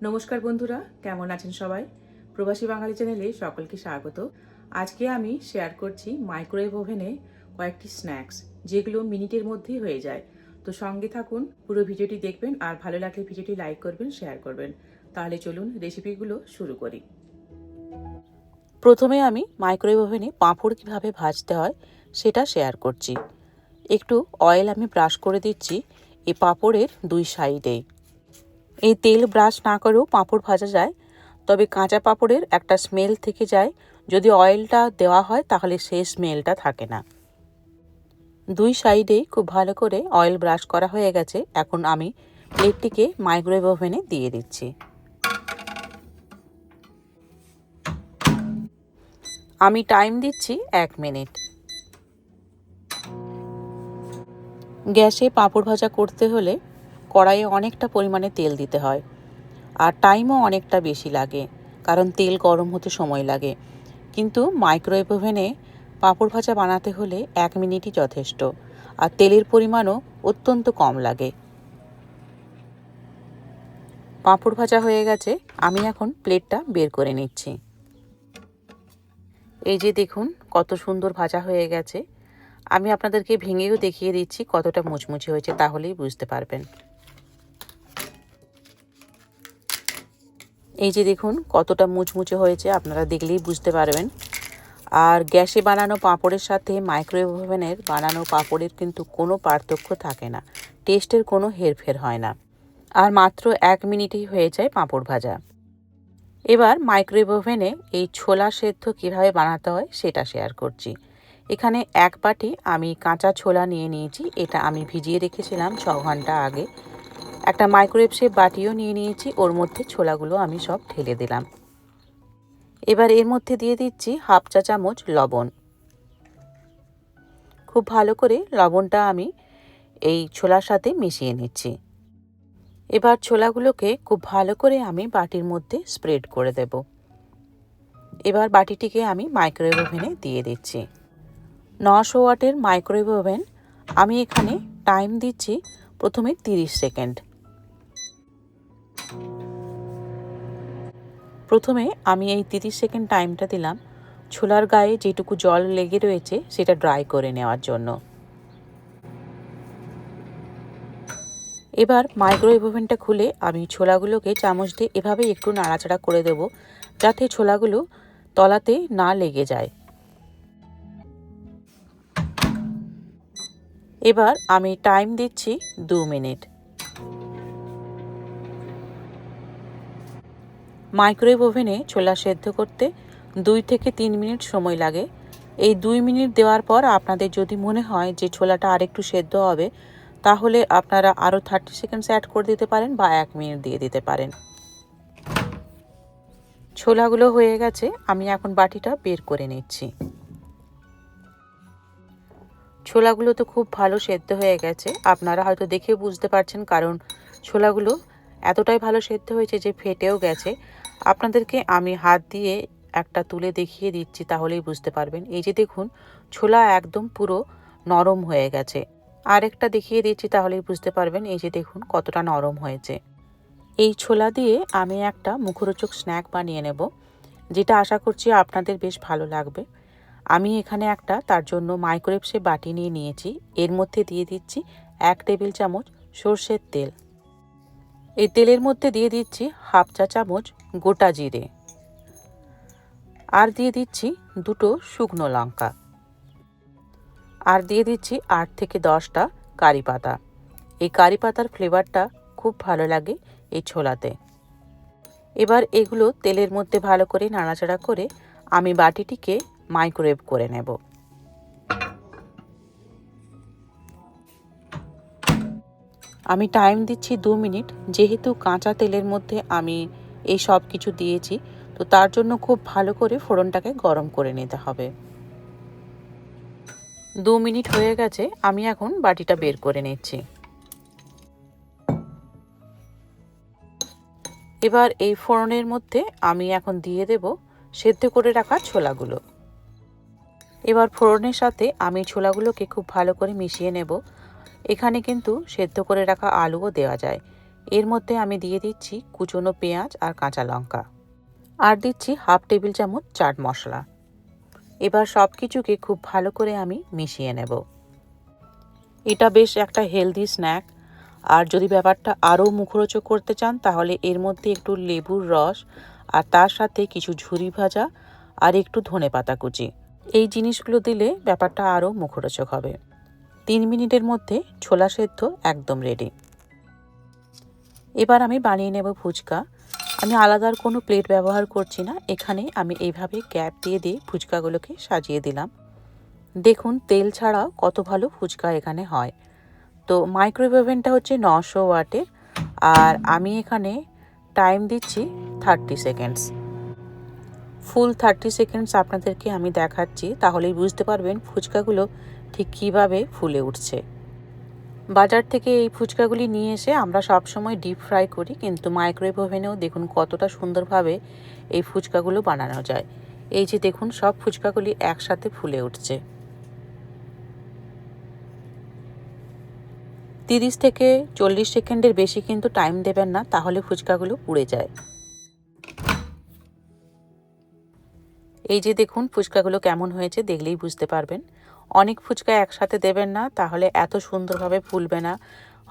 নমস্কার বন্ধুরা, কেমন আছেন সবাই? প্রবাসী বাঙালি চ্যানেলে সকলকে স্বাগত। আজকে আমি শেয়ার করছি মাইক্রোওয়েভ ওভেনে কয়েকটি স্ন্যাক্স, যেগুলো মিনিটের মধ্যেই হয়ে যায়। তো সঙ্গে থাকুন, পুরো ভিডিওটি দেখবেন, আর ভালো লাগলে ভিডিওটি লাইক করবেন, শেয়ার করবেন। তাহলে চলুন রেসিপিগুলো শুরু করি। প্রথমে আমি মাইক্রোওয়েভ ওভেনে পাঁপড় কীভাবে ভাজতে হয় সেটা শেয়ার করছি। একটু অয়েল আমি ব্রাশ করে দিচ্ছি এই পাঁপড়ের দুই সাইডে। এই তেল ব্রাশ না করেও পাঁপড় ভাজা যায়, তবে কাঁচা পাঁপড়ের একটা স্মেল থেকে যায়। যদি অয়েলটা দেওয়া হয় তাহলে সেই স্মেলটা থাকে না। দুই সাইডেই খুব ভালো করে অয়েল ব্রাশ করা হয়ে গেছে। এখন আমি প্লেটটিকে মাইক্রোওয়েভ ওভেনে দিয়ে দিচ্ছি। আমি টাইম দিচ্ছি 1 মিনিট। গ্যাসে পাঁপড় ভাজা করতে হলে কড়াইয়ে অনেকটা পরিমাণে তেল দিতে হয়, আর টাইমও অনেকটা বেশি লাগে, কারণ তেল গরম হতে সময় লাগে। কিন্তু মাইক্রোওয়েভ ওভেনে পাঁপড় ভাজা বানাতে হলে 1 মিনিটই যথেষ্ট, আর তেলের পরিমাণও অত্যন্ত কম লাগে। পাঁপড় ভাজা হয়ে গেছে, আমি এখন প্লেটটা বের করে নিচ্ছি। এই যে দেখুন কত সুন্দর ভাজা হয়ে গেছে। আমি আপনাদেরকে ভেঙেও দেখিয়ে দিচ্ছি কতটা মুচমুচে হয়েছে, তাহলেই বুঝতে পারবেন। এই যে দেখুন কতটা মুচমুচে হয়েছে, আপনারা দেখলেই বুঝতে পারবেন। আর গ্যাসে বানানো পাঁপড়ের সাথে মাইক্রোওয়েভ ওভেনের বানানো পাঁপড়ের কিন্তু কোনো পার্থক্য থাকে না, টেস্টের কোনো হেরফের হয় না। আর মাত্র 1 মিনিটেই হয়ে যায় পাঁপড় ভাজা। এবার মাইক্রোওয়েভ ওভেনে এই ছোলা সেদ্ধ কীভাবে বানাতে হয় সেটা শেয়ার করছি। এখানে 1 বাটি আমি কাঁচা ছোলা নিয়ে নিয়েছি। এটা আমি ভিজিয়ে রেখেছিলাম 6 ঘন্টা আগে। একটা মাইক্রোওয়েভ শেপ বাটিও নিয়ে নিয়েছি, ওর মধ্যে ছোলাগুলো আমি সব ঢেলে দিলাম। এবার এর মধ্যে দিয়ে দিচ্ছি হাফ চা চামচ লবণ। খুব ভালো করে লবণটা আমি এই ছোলার সাথে মিশিয়ে নিচ্ছি। এবার ছোলাগুলোকে খুব ভালো করে আমি বাটির মধ্যে স্প্রেড করে দেব। এবার বাটিটিকে আমি মাইক্রোওয়েভ ওভেনে দিয়ে দিচ্ছি। 900 ওয়াটের মাইক্রোওয়েভ ওভেন। আমি এখানে টাইম দিচ্ছি প্রথমে 30 সেকেন্ড। প্রথমে আমি এই 30 সেকেন্ড টাইমটা দিলাম ছোলার গায়ে যেটুকু জল লেগে রয়েছে সেটা ড্রাই করে নেওয়ার জন্য। এবার মাইক্রোওয়েভ ওভেনটা খুলে আমি ছোলাগুলোকে চামচ দিয়ে এভাবে একটু নাড়াচাড়া করে দেব, যাতে ছোলাগুলো তলাতে না লেগে যায়। এবার আমি টাইম দিচ্ছি 2 মিনিট। মাইক্রোওয়েভ ওভেনে ছোলা সেদ্ধ করতে 2 থেকে 3 মিনিট সময় লাগে। এই 2 মিনিট দেওয়ার পর আপনাদের যদি মনে হয় যে ছোলাটা আরেকটু সেদ্ধ হবে, তাহলে আপনারা আরও 30 সেকেন্ডস অ্যাড করে দিতে পারেন বা 1 মিনিট দিয়ে দিতে পারেন। ছোলাগুলো হয়ে গেছে, আমি এখন বাটিটা বের করে নিচ্ছি। ছোলাগুলো তো খুব ভালো সেদ্ধ হয়ে গেছে, আপনারা হয়তো দেখে বুঝতে পারছেন, কারণ ছোলাগুলো এতটাই ভালো সেদ্ধ হয়েছে যে ফেটেও গেছে। আপনাদেরকে আমি হাত দিয়ে একটা তুলে দেখিয়ে দিচ্ছি, তাহলেই বুঝতে পারবেন। এই যে দেখুন ছোলা একদম পুরো নরম হয়ে গেছে। আরেকটা দেখিয়ে দিচ্ছি, তাহলেই বুঝতে পারবেন। এই যে দেখুন কতটা নরম হয়েছে। এই ছোলা দিয়ে আমি একটা মুখরোচক স্ন্যাক বানিয়ে নেব, যেটা আশা করছি আপনাদের বেশ ভালো লাগবে। আমি এখানে একটা তার জন্য মাইক্রোওয়েভ শেপ বাটি নিয়ে নিয়েছি। এর মধ্যে দিয়ে দিচ্ছি 1 টেবিল চামচ সর্ষের তেল। এই তেলের মধ্যে দিয়ে দিচ্ছি হাফ চা চামচ গোটা জিরে, আর দিয়ে দিচ্ছি 2টো শুকনো লঙ্কা, আর দিয়ে দিচ্ছি 8 থেকে 10টা কারি পাতা। এই কারি পাতার ফ্লেভারটা খুব ভালো লাগে এই ছোলাতে। এবার এগুলো তেলের মধ্যে ভালো করে নাড়াচাড়া করে আমি বাটিটিকে মাইক্রোওয়েভ করে নেব। আমি টাইম দিচ্ছি 2 মিনিট। যেহেতু কাঁচা তেলের মধ্যে আমি এই সব কিছু দিয়েছি, তো তার জন্য খুব ভালো করে ফোড়নটাকে গরম করে নিতে হবে। 2 মিনিট হয়ে গেছে, আমি এখন বাটিটা বের করে নিচ্ছি। এবার এই ফোড়নের মধ্যে আমি এখন দিয়ে দেব সেদ্ধ করে রাখা ছোলাগুলো। এবার ফোড়নের সাথে আমি ছোলাগুলোকে খুব ভালো করে মিশিয়ে নেব। এখানে কিন্তু সেদ্ধ করে রাখা আলুও দেওয়া যায়, এর মধ্যে আমি দিয়ে দিচ্ছি কুচনো পেঁয়াজ আর কাঁচা লঙ্কা, আর দিচ্ছি হাফ টেবিল চামচ চাট মশলা। এবার সব কিছুকে খুব ভালো করে আমি মিশিয়ে নেব। এটা বেশ একটা হেলদি স্ন্যাক। আর যদি ব্যাপারটা আরও মুখরোচক করতে চান তাহলে এর মধ্যে একটু লেবুর রস আর তার সাথে কিছু ঝুরি ভাজা আর একটু ধনেপাতা কুচি, এই জিনিসগুলো দিলে ব্যাপারটা আরও মুখরোচক হবে। 3 মিনিটের মধ্যে ছোলা সেদ্ধ একদম রেডি। এবার আমি বানিয়ে নেব ফুচকা। আমি আলাদা আর কোনো প্লেট ব্যবহার করছি না, এখানে আমি এইভাবে গ্যাপ দিয়ে দিয়ে ফুচকাগুলোকে সাজিয়ে দিলাম। দেখুন তেল ছাড়াও কত ভালো ফুচকা এখানে হয়। তো মাইক্রোওয়েভ ওভেনটা হচ্ছে 900 ওয়াটের, আর আমি এখানে টাইম দিচ্ছি 30 সেকেন্ডস। ফুল 30 সেকেন্ডস আপনাদেরকে আমি দেখাচ্ছি, তাহলেই বুঝতে পারবেন ফুচকাগুলো ঠিক কীভাবে ফুলে উঠছে। বাজার থেকে এই ফুচকাগুলি নিয়ে এসে আমরা সবসময় ডিপ ফ্রাই করি, কিন্তু মাইক্রোওয়েভ ওভেনেও দেখুন কতটা সুন্দরভাবে এই ফুচকাগুলো বানানো যায়। এই যে দেখুন সব ফুচকাগুলি একসাথে ফুলে উঠছে। 30 থেকে 40 সেকেন্ডের বেশি কিন্তু টাইম দেবেন না, তাহলে ফুচকাগুলো পুড়ে যায়। এই যে দেখুন ফুচকাগুলো কেমন হয়েছে, দেখলেই বুঝতে পারবেন। অনেক ফুচকা একসাথে দেবেন না, তাহলে এত সুন্দরভাবে ফুলবে না।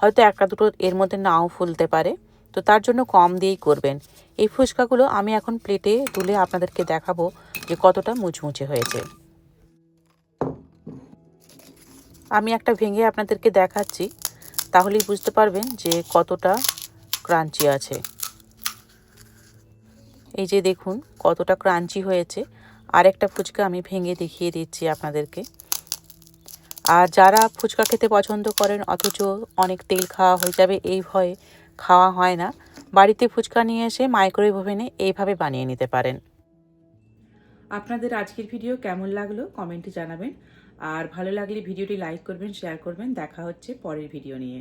হয়তো একটা দুটো এর মধ্যে নাও ফুলতে পারে, তো তার জন্য কম দিয়েই করবেন। এই ফুচকাগুলো আমি এখন প্লেটে তুলে আপনাদেরকে দেখাবো যে কতটা মুচমুচে হয়েছে। আমি একটা ভেঙে আপনাদেরকে দেখাচ্ছি, তাহলেই বুঝতে পারবেন যে কতটা ক্রাঞ্চি আছে। এই যে দেখুন কতটা ক্রাঞ্চি হয়েছে। আরেকটা ফুচকা আমি ভেঙে দেখিয়ে দিচ্ছি আপনাদেরকে। আর যারা ফুচকা খেতে পছন্দ করেন অথচ অনেক তেল খাওয়া হয়ে যাবে এই ভয়ে খাওয়া হয় না, বাড়িতে ফুচকা নিয়ে এসে মাইক্রোওয়েভ ওভেনে এইভাবে বানিয়ে নিতে পারেন। আপনাদের আজকের ভিডিও কেমন লাগলো কমেন্টে জানাবেন। আর ভালো লাগলে ভিডিওটি লাইক করবেন, শেয়ার করবেন। দেখা হচ্ছে পরের ভিডিও নিয়ে।